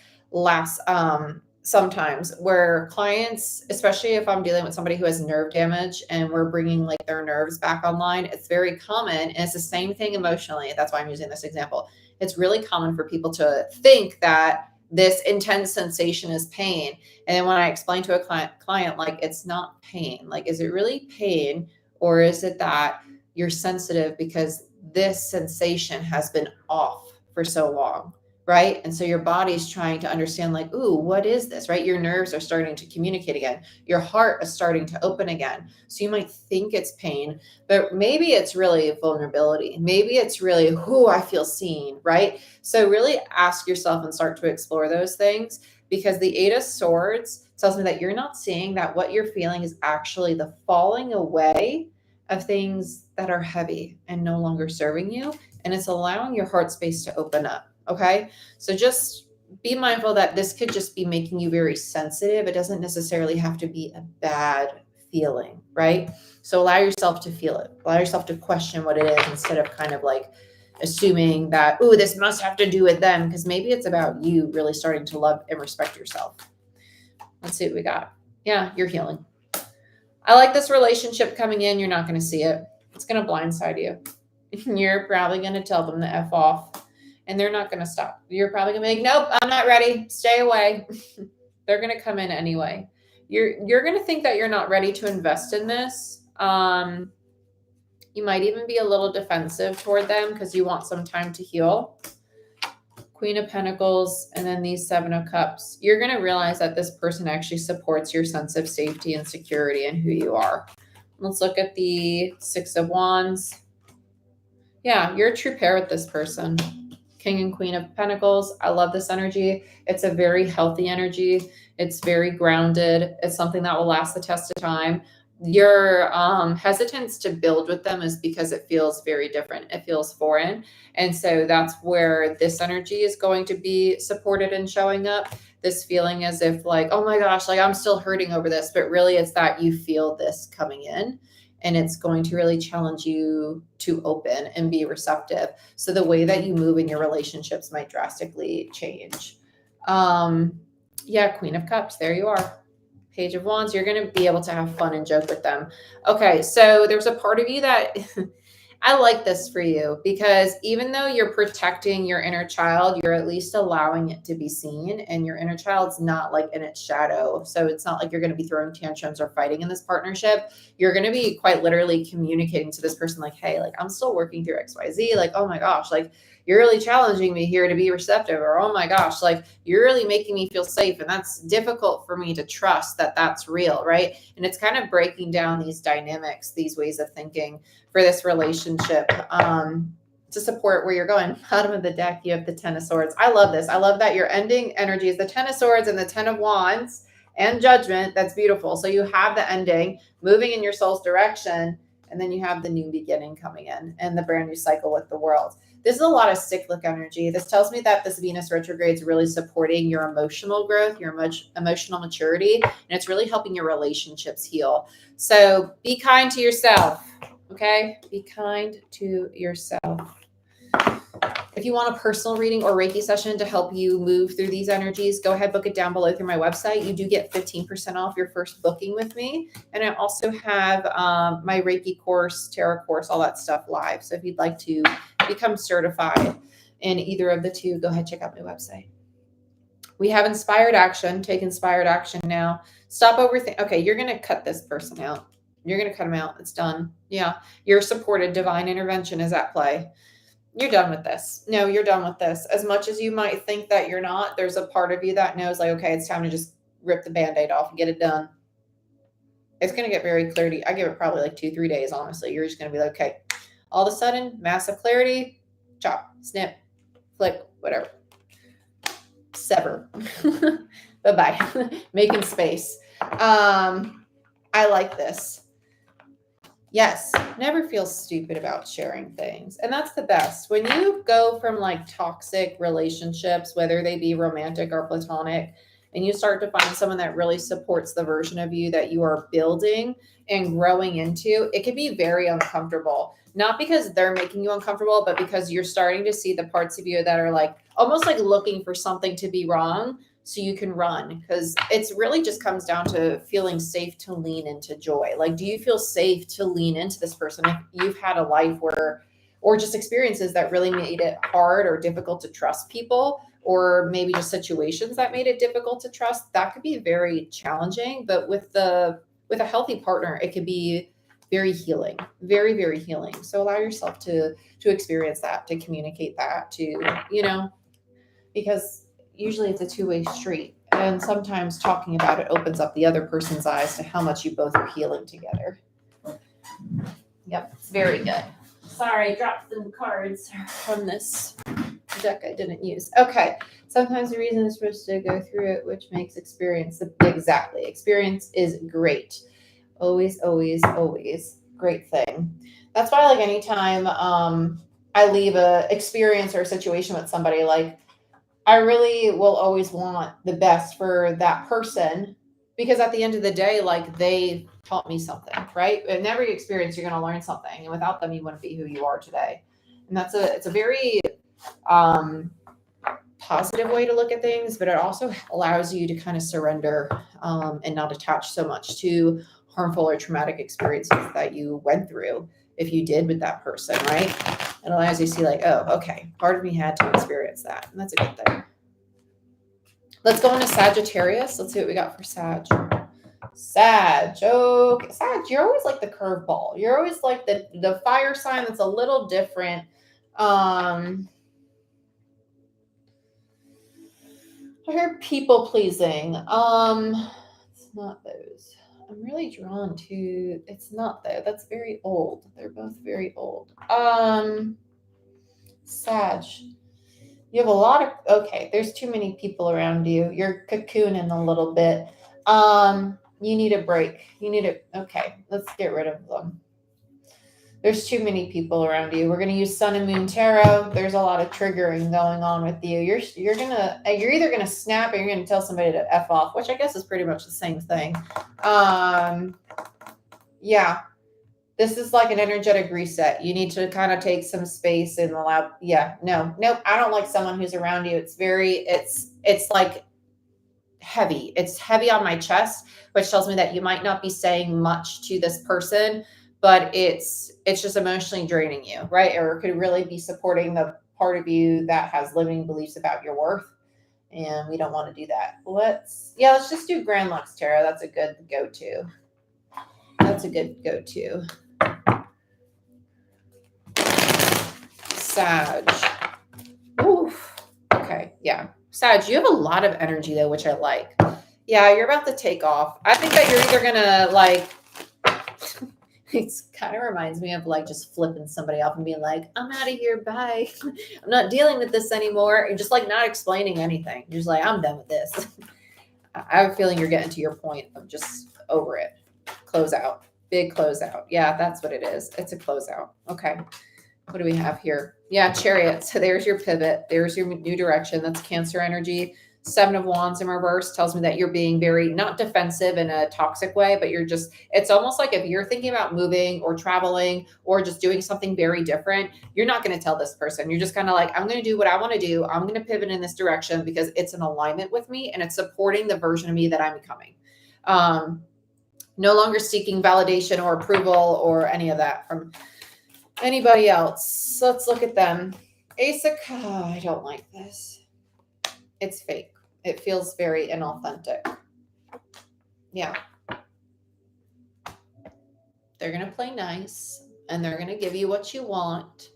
sometimes where clients, especially if I'm dealing with somebody who has nerve damage and we're bringing like their nerves back online, it's very common. And it's the same thing emotionally. That's why I'm using this example. It's really common for people to think that this intense sensation is pain. And then when I explain to a client, like, it's not pain. Like, is it really pain? Or is it that you're sensitive because this sensation has been off for so long, right? And so your body's trying to understand, like, ooh, what is this, right? Your nerves are starting to communicate again. Your heart is starting to open again. So you might think it's pain, but maybe it's really vulnerability. Maybe it's really, ooh, I feel seen, right? So really ask yourself and start to explore those things, because the 8 of Swords tells me that you're not seeing that what you're feeling is actually the falling away of things that are heavy and no longer serving you. And it's allowing your heart space to open up. Okay. So just be mindful that this could just be making you very sensitive. It doesn't necessarily have to be a bad feeling, right? So allow yourself to feel it. Allow yourself to question what it is, instead of kind of like assuming that, ooh, this must have to do with them, because maybe it's about you really starting to love and respect yourself. Let's see what we got. Yeah, you're healing. I like this relationship coming in. You're not going to see it. It's going to blindside you. You're probably going to tell them to F off, and they're not going to stop. You're probably going to be like, nope, I'm not ready. Stay away. They're going to come in anyway. You're going to think that you're not ready to invest in this. You might even be a little defensive toward them because you want some time to heal. Queen of Pentacles, and then these 7 of Cups. You're going to realize that this person actually supports your sense of safety and security and who you are. Let's look at the 6 of Wands. Yeah, you're a true pair with this person. King and Queen of Pentacles. I love this energy. It's a very healthy energy. It's very grounded. It's something that will last the test of time. Your hesitance to build with them is because it feels very different. It feels foreign. And so that's where this energy is going to be supported and showing up. This feeling as if like, oh my gosh, like I'm still hurting over this. But really it's that you feel this coming in, and it's going to really challenge you to open and be receptive. So the way that you move in your relationships might drastically change. Yeah, Queen of Cups. There you are. Page of Wands. You're going to be able to have fun and joke with them. Okay, so there's a part of you that I like this for you, because even though you're protecting your inner child, you're at least allowing it to be seen, and your inner child's not like in its shadow. So it's not like you're going to be throwing tantrums or fighting in this partnership. You're going to be quite literally communicating to this person like, hey, like I'm still working through XYZ. Like, oh my gosh, like you're really challenging me here to be receptive, or oh my gosh, like you're really making me feel safe. And that's difficult for me to trust that that's real, right? And it's kind of breaking down these dynamics, these ways of thinking for this relationship, to support where you're going. Bottom of the deck, you have the Ten of Swords. I love this. I love that your ending energy is the Ten of Swords and the Ten of Wands and Judgment. That's beautiful. So you have the ending moving in your soul's direction, and then you have the new beginning coming in and the brand new cycle with the world. This is a lot of cyclic energy. This tells me that this Venus retrograde is really supporting your emotional growth, your emotional maturity, and it's really helping your relationships heal. So be kind to yourself. Okay, be kind to yourself. If you want a personal reading or Reiki session to help you move through these energies, go ahead, book it down below through my website. You do get 15% off your first booking with me. And I also have my Reiki course, tarot course, all that stuff live. So if you'd like to become certified in either of the two, go ahead, check out my website. We have inspired action. Take inspired action now. Stop overthinking. Okay, you're going to cut this person out. You're going to cut them out. It's done. Yeah. You're supported. Divine intervention is at play. You're done with this. No, you're done with this. As much as you might think that you're not, there's a part of you that knows like, okay, it's time to just rip the Band-Aid off and get it done. It's going to get very clear to you. I give it probably like 2-3 days, honestly. You're just going to be like, okay, all of a sudden, massive clarity, chop, snip, flick, whatever. Sever. Bye-bye. Making space. I like this. Yes, never feel stupid about sharing things. And that's the best. When you go from like toxic relationships, whether they be romantic or platonic, and you start to find someone that really supports the version of you that you are building and growing into, it can be very uncomfortable. Not because they're making you uncomfortable, but because you're starting to see the parts of you that are like almost like looking for something to be wrong so you can run, because it's really just comes down to feeling safe to lean into joy. Like, do you feel safe to lean into this person? If you've had a life where, or just experiences that really made it hard or difficult to trust people, or maybe just situations that made it difficult to trust, that could be very challenging. But with a healthy partner, it could be very healing, very, very healing. So allow yourself to experience that, to communicate that, to, because usually it's a two-way street. And sometimes talking about it opens up the other person's eyes to how much you both are healing together. Yep, it's very good. Sorry, I dropped some cards from this deck I didn't use. Okay, sometimes the reason is supposed to go through it, which makes experience exactly. Experience is great. Always, always, always great thing. That's why, like, anytime I leave a experience or a situation with somebody, like, I really will always want the best for that person, because at the end of the day, like, they taught me something, right? In every experience, you're going to learn something, and without them, you wouldn't be who you are today. And it's a very positive way to look at things, but it also allows you to kind of surrender and not attach so much to harmful or traumatic experiences that you went through, if you did with that person, right? It allows you to see like, oh, okay, part of me had to experience that. And that's a good thing. Let's go into Sagittarius. Let's see what we got for Sag. Sag. Okay. Sag, you're always like the curveball. You're always like the fire sign that's a little different. I heard people pleasing. It's not those. I'm really drawn to, it's not there. That's very old. They're both very old. Sag. You have a lot of, okay, there's too many people around you. You're cocooning a little bit. You need a break. Okay, let's get rid of them. There's too many people around you. We're going to use Sun and Moon Tarot. There's a lot of triggering going on with you. You're either going to snap or you're going to tell somebody to F off, which I guess is pretty much the same thing. Yeah. This is like an energetic reset. You need to kind of take some space and allow, nope. I don't like someone who's around you. It's like heavy. It's heavy on my chest, which tells me that you might not be saying much to this person, but it's just emotionally draining you, right? Or it could really be supporting the part of you that has limiting beliefs about your worth. And we don't want to do that. Let's just do Grand Lux Tarot. That's a good go-to. That's a good go-to. Sag. Oof. Okay, yeah. Sag, you have a lot of energy though, which I like. Yeah, you're about to take off. I think that you're either gonna like, it kind of reminds me of like just flipping somebody off and being like, I'm out of here, bye. I'm not dealing with this anymore. And just like not explaining anything. You're just like, I'm done with this. I have a feeling you're getting to your point of just over it. Close out. Big closeout. Yeah, that's what it is. It's a closeout. Okay. What do we have here? Yeah, Chariot. So there's your pivot. There's your new direction. That's Cancer energy. 7 of Wands in reverse tells me that you're being very not defensive in a toxic way, but you're just, it's almost like if you're thinking about moving or traveling or just doing something very different, you're not going to tell this person. You're just kind of like, I'm going to do what I want to do. I'm going to pivot in this direction because it's in alignment with me and it's supporting the version of me that I'm becoming. No longer seeking validation or approval or any of that from anybody else. Let's look at them. Ace of Cups. I don't like this. It's fake. It feels very inauthentic. Yeah. They're going to play nice and they're going to give you what you want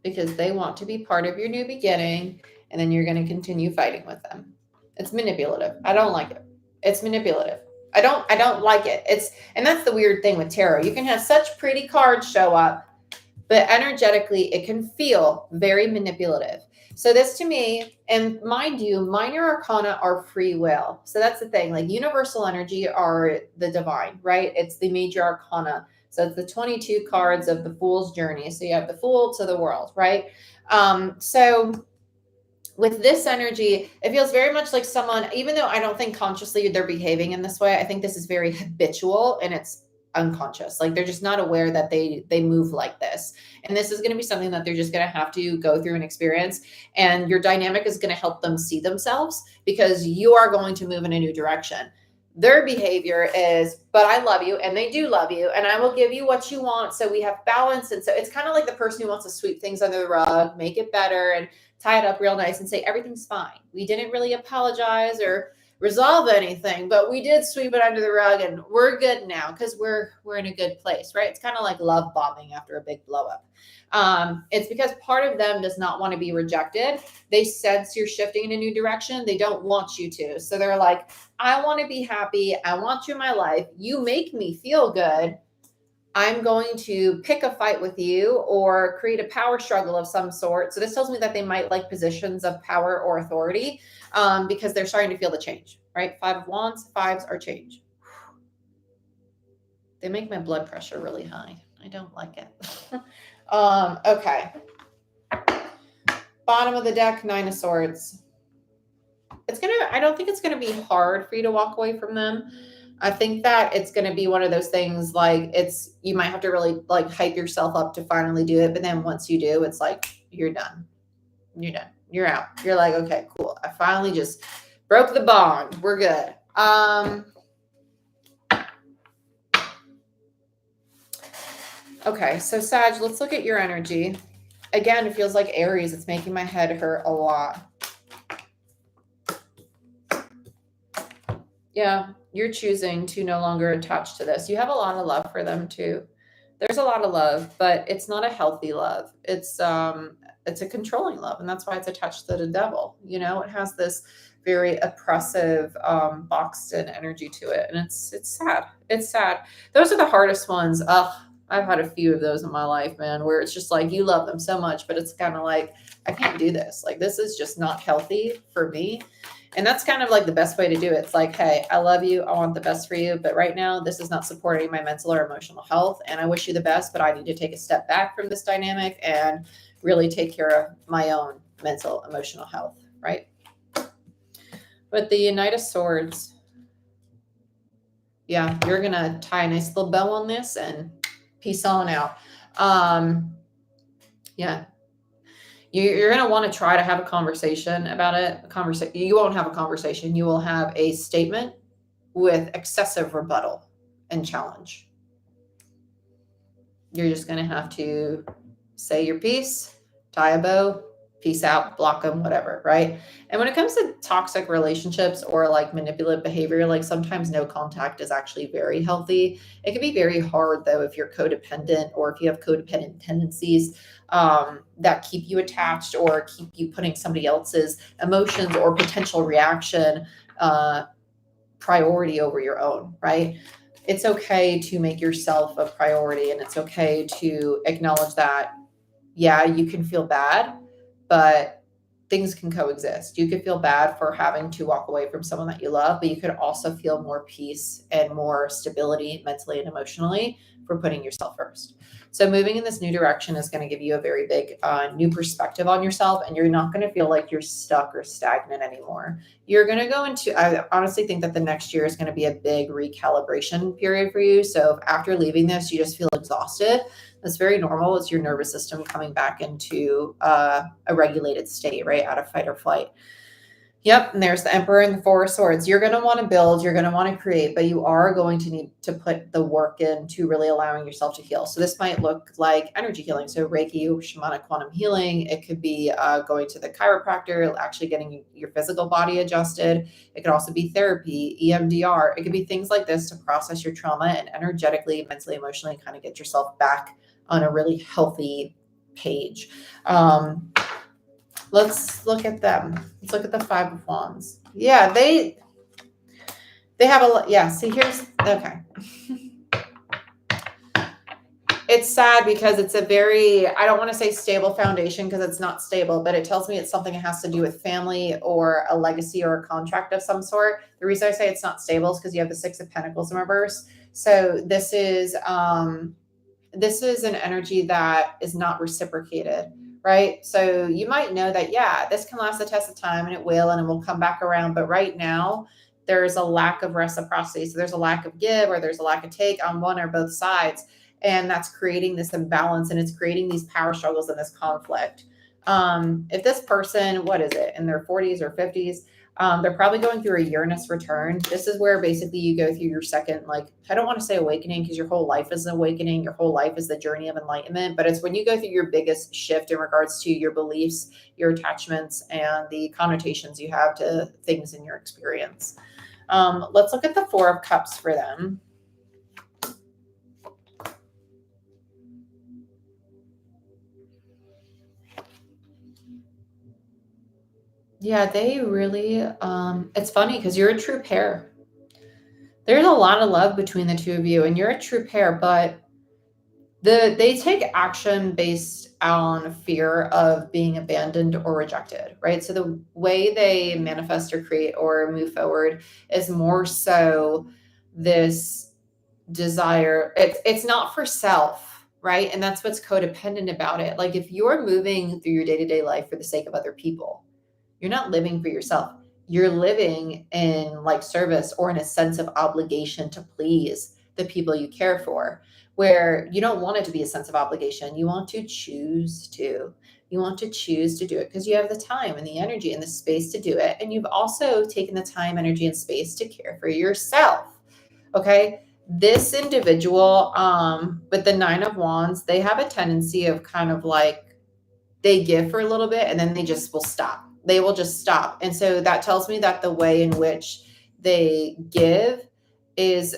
because they want to be part of your new beginning, and then you're going to continue fighting with them. It's manipulative. I don't like it. It's manipulative. I don't like it. And that's the weird thing with tarot. You can have such pretty cards show up, but energetically it can feel very manipulative. So this to me, and mind you, minor arcana are free will. So that's the thing, like universal energy are the divine, right? It's the major arcana. So it's the 22 cards of the Fool's journey. So you have the Fool to the world, right? So with this energy, it feels very much like someone, even though I don't think consciously they're behaving in this way, I think this is very habitual and it's unconscious. Like they're just not aware that they move like this. And this is going to be something that they're just going to have to go through and experience. And your dynamic is going to help them see themselves because you are going to move in a new direction. Their behavior is, but I love you and they do love you and I will give you what you want. So we have balance. And so it's kind of like the person who wants to sweep things under the rug, make it better and tie it up real nice and say, everything's fine. We didn't really apologize or resolve anything, but we did sweep it under the rug and we're good now because we're in a good place, right? It's kind of like love bombing after a big blow up. It's because part of them does not want to be rejected. They sense you're shifting in a new direction. They don't want you to. So they're like, I want to be happy. I want you in my life. You make me feel good. I'm going to pick a fight with you or create a power struggle of some sort. So this tells me that they might like positions of power or authority because they're starting to feel the change, right? 5 of Wands, 5s are change. They make my blood pressure really high. I don't like it. Okay. Bottom of the deck, 9 of Swords. I don't think it's going to be hard for you to walk away from them. I think that it's going to be one of those things like you might have to really like hype yourself up to finally do it. But then once you do, it's like, you're done. You're done. You're out. You're like, okay, cool. I finally just broke the bond. We're good. Okay. So Sag, let's look at your energy. Again, it feels like Aries. It's making my head hurt a lot. Yeah, you're choosing to no longer attach to this. You have a lot of love for them too. There's a lot of love, but it's not a healthy love. It's a controlling love, and that's why it's attached to the devil. You know, it has this very oppressive, boxed in energy to it, and it's sad. It's sad. Those are the hardest ones. I've had a few of those in my life, man, where it's just like you love them so much, but it's kind of like, I can't do this. Like, this is just not healthy for me. And that's kind of like the best way to do it. It's like, hey, I love you. I want the best for you. But right now, this is not supporting my mental or emotional health. And I wish you the best, but I need to take a step back from this dynamic and really take care of my own mental, emotional health, right? But the Knight of Swords, yeah, you're going to tie a nice little bow on this and peace on out. Yeah. You're going to want to try to have a conversation about it. You won't have a conversation. You will have a statement with excessive rebuttal and challenge. You're just going to have to say your piece, tie a bow, peace out, block them, whatever, right? And when it comes to toxic relationships or like manipulative behavior, like sometimes no contact is actually very healthy. It can be very hard though if you're codependent or if you have codependent tendencies that keep you attached or keep you putting somebody else's emotions or potential reaction priority over your own, right? It's okay to make yourself a priority, and it's okay to acknowledge that, yeah, you can feel bad, but things can coexist. You could feel bad for having to walk away from someone that you love, but you could also feel more peace and more stability mentally and emotionally for putting yourself first. So moving in this new direction is going to give you a very big new perspective on yourself, and you're not going to feel like you're stuck or stagnant anymore. You're going to go into, I honestly think that the next year is going to be a big recalibration period for you. So if after leaving this, you just feel exhausted, that's very normal. It's your nervous system coming back into a regulated state, right? Out of fight or flight. Yep. And there's the Emperor and the Four of Swords. You're going to want to build, you're going to want to create, but you are going to need to put the work into really allowing yourself to heal. So this might look like energy healing. So Reiki, shamanic quantum healing. It could be going to the chiropractor, actually getting your physical body adjusted. It could also be therapy, EMDR. It could be things like this to process your trauma and energetically, mentally, emotionally, kind of get yourself back on a really healthy page. Let's look at them. Let's look at the Five of Wands. Yeah, they have a, yeah, see here's, okay. It's sad because it's a very, I don't want to say stable foundation because it's not stable, but it tells me it's something that has to do with family or a legacy or a contract of some sort. The reason I say it's not stable is because you have the Six of Pentacles in reverse. So this is an energy that is not reciprocated. Right? So you might know that, yeah, this can last the test of time and it will come back around. But right now there's a lack of reciprocity. So there's a lack of give or there's a lack of take on one or both sides. And that's creating this imbalance and it's creating these power struggles and this conflict. If this person, what is it, in their 40s or 50s, they're probably going through a Uranus return. This is where basically you go through your second, like, I don't want to say awakening because your whole life is an awakening. Your whole life is the journey of enlightenment, but it's when you go through your biggest shift in regards to your beliefs, your attachments, and the connotations you have to things in your experience. Let's look at the Four of Cups for them. Yeah, they really, it's funny because you're a true pair. There's a lot of love between the two of you and you're a true pair, but they take action based on fear of being abandoned or rejected, right? So the way they manifest or create or move forward is more so this desire. It's not for self, right? And that's what's codependent about it. Like if you're moving through your day-to-day life for the sake of other people, you're not living for yourself. You're living in like service or in a sense of obligation to please the people you care for, where you don't want it to be a sense of obligation. You want to choose to. You want to choose to do it because you have the time and the energy and the space to do it. And you've also taken the time, energy, and space to care for yourself. Okay. This individual, with the Nine of Wands, they have a tendency of kind of like, they give for a little bit and then they just will stop. They will just stop. And so that tells me that the way in which they give is,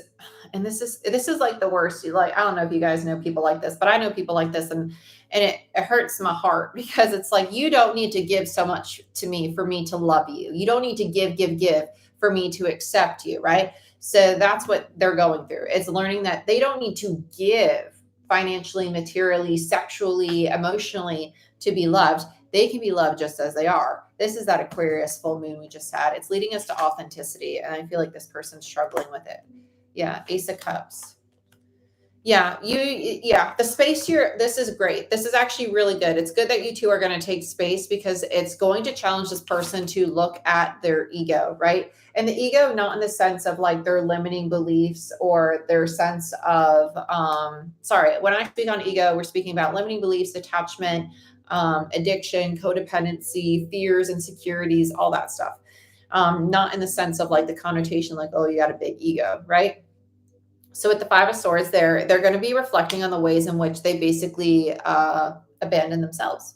and this is like the worst. Like, I don't know if you guys know people like this, but I know people like this and it hurts my heart because it's like, you don't need to give so much to me for me to love you. You don't need to give for me to accept you. Right. So that's what they're going through. It's learning that they don't need to give financially, materially, sexually, emotionally to be loved. They can be loved just as they are. This is that Aquarius full moon we just had. It's leading us to authenticity. And I feel like this person's struggling with it. Yeah. Ace of Cups. Yeah, the space here, this is great. This is actually really good. It's good that you two are going to take space because it's going to challenge this person to look at their ego, right? And the ego, not in the sense of like their limiting beliefs or their sense of, sorry, when I speak on ego, we're speaking about limiting beliefs, attachment, addiction, codependency, fears, insecurities, all that stuff. Not in the sense of like the connotation, like, oh, you got a big ego, right? So with the Five of Swords, they're going to be reflecting on the ways in which they basically abandon themselves.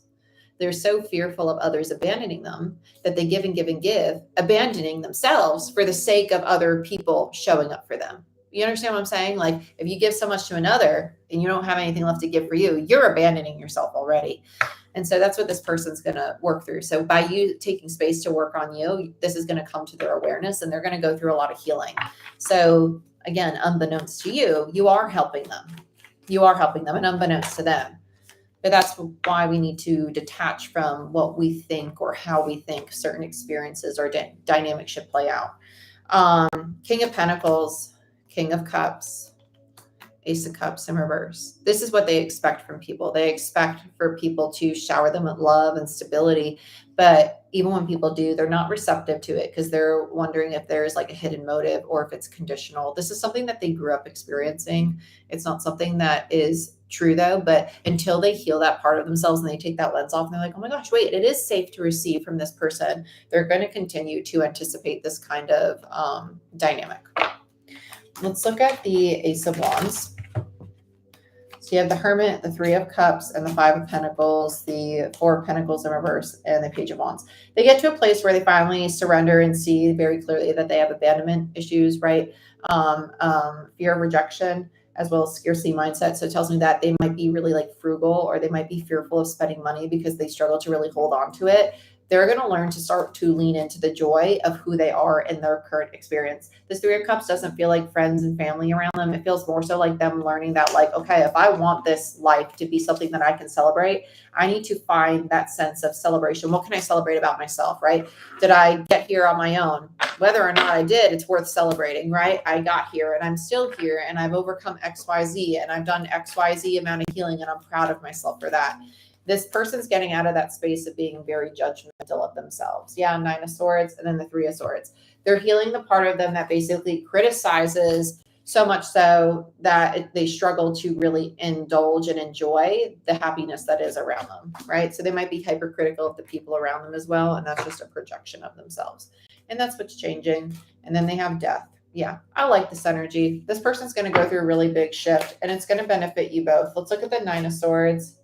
They're so fearful of others abandoning them that they give and give and give, abandoning themselves for the sake of other people showing up for them. You understand what I'm saying? Like if you give so much to another and you don't have anything left to give for you, you're abandoning yourself already. And so that's what this person's going to work through. So by you taking space to work on you, this is going to come to their awareness and they're going to go through a lot of healing. So again, unbeknownst to you, you are helping them. You are helping them and unbeknownst to them. But that's why we need to detach from what we think or how we think certain experiences or dynamics should play out. King of Pentacles, King of Cups, Ace of Cups in reverse. This is what they expect from people. They expect for people to shower them with love and stability. But even when people do, they're not receptive to it because they're wondering if there's like a hidden motive or if it's conditional. This is something that they grew up experiencing. It's not something that is true though, but until they heal that part of themselves and they take that lens off and they're like, oh my gosh, wait, it is safe to receive from this person. They're going to continue to anticipate this kind of dynamic. Let's look at the Ace of Wands. So you have the Hermit, the Three of Cups, and the Five of Pentacles, the Four of Pentacles in reverse, and the Page of Wands. They get to a place where they finally surrender and see very clearly that they have abandonment issues, right? Fear of rejection, as well as scarcity mindset. So it tells me that they might be really like frugal or they might be fearful of spending money because they struggle to really hold on to it. They're going to learn to start to lean into the joy of who they are in their current experience. This Three of Cups doesn't feel like friends and family around them. It feels more so like them learning that like, okay, if I want this life to be something that I can celebrate, I need to find that sense of celebration. What can I celebrate about myself, right? Did I get here on my own? Whether or not I did, it's worth celebrating, right? I got here and I'm still here and I've overcome XYZ and I've done XYZ amount of healing and I'm proud of myself for that. This person's getting out of that space of being very judgmental of themselves. Yeah, Nine of Swords and then the Three of Swords. They're healing the part of them that basically criticizes so much so that they struggle to really indulge and enjoy the happiness that is around them, right? So they might be hypercritical of the people around them as well, and that's just a projection of themselves. And that's what's changing. And then they have Death. Yeah, I like this energy. This person's going to go through a really big shift, and it's going to benefit you both. Let's look at the Nine of Swords.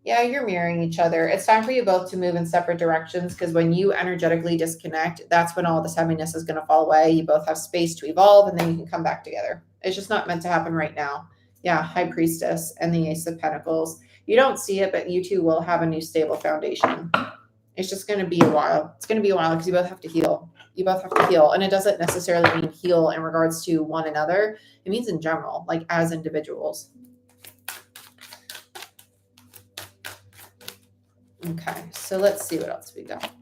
Yeah, you're mirroring each other. It's time for you both to move in separate directions because when you energetically disconnect, that's when all this heaviness is going to fall away. You both have space to evolve and then you can come back together. It's just not meant to happen right now. Yeah, High Priestess and the Ace of Pentacles. You don't see it, but you two will have a new stable foundation. It's just going to be a while. It's going to be a while because you both have to heal. You both have to heal. And it doesn't necessarily mean heal in regards to one another. It means in general, like as individuals. Okay, so let's see what else we got.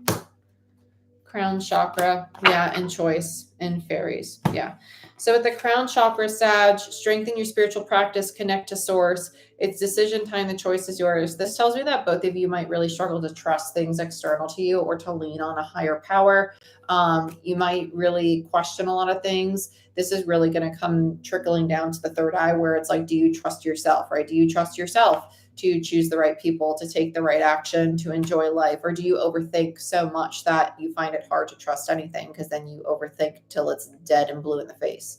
Crown chakra, yeah, and choice and fairies, yeah. So with the crown chakra, Sag, strengthen your spiritual practice, connect to source. It's decision time, the choice is yours. This tells me that both of you might really struggle to trust things external to you or to lean on a higher power. You might really question a lot of things. This is really going to come trickling down to the third eye where it's like, do you trust yourself, right? Do you trust yourself to choose the right people, to take the right action, to enjoy life? Or do you overthink so much that you find it hard to trust anything because then you overthink till it's dead and blue in the face?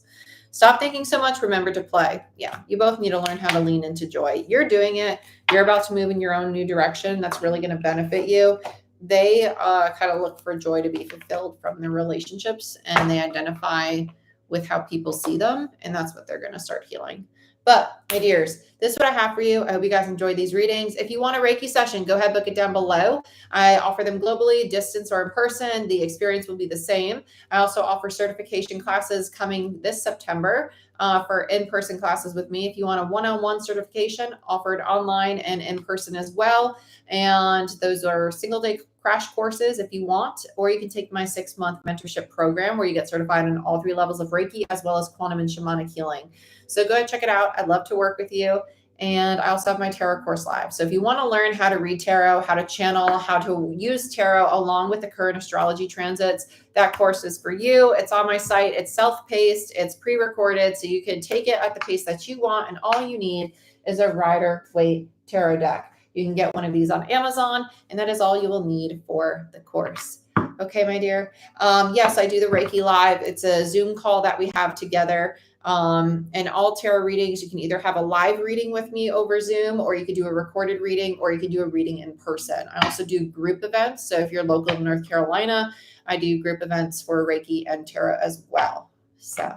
Stop thinking so much. Remember to play. Yeah, you both need to learn how to lean into joy. You're doing it. You're about to move in your own new direction. That's really going to benefit you. They kind of look for joy to be fulfilled from their relationships and they identify with how people see them. And that's what they're going to start healing. But my dears, this is what I have for you. I hope you guys enjoyed these readings. If you want a Reiki session, go ahead, book it down below. I offer them globally, distance or in person. The experience will be the same. I also offer certification classes coming this September for in-person classes with me. If you want a one-on-one certification, offered online and in person as well. And those are single-day crash courses if you want, or you can take my 6-month mentorship program where you get certified in all 3 levels of Reiki as well as quantum and shamanic healing. So go ahead and check it out. I'd love to work with you. And I also have my tarot course live. So if you want to learn how to read tarot, how to channel, how to use tarot along with the current astrology transits, that course is for you. It's on my site. It's self-paced. It's pre-recorded. So you can take it at the pace that you want. And all you need is a Rider-Waite tarot deck. You can get one of these on Amazon, and that is all you will need for the course. Okay, my dear. Yes, I do the Reiki Live. It's a Zoom call that we have together. And all tarot readings, you can either have a live reading with me over Zoom, or you could do a recorded reading, or you could do a reading in person. I also do group events. So if you're local in North Carolina, I do group events for Reiki and tarot as well. So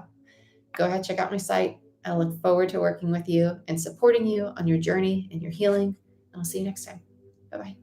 go ahead, check out my site. I look forward to working with you and supporting you on your journey and your healing. And I'll see you next time. Bye-bye.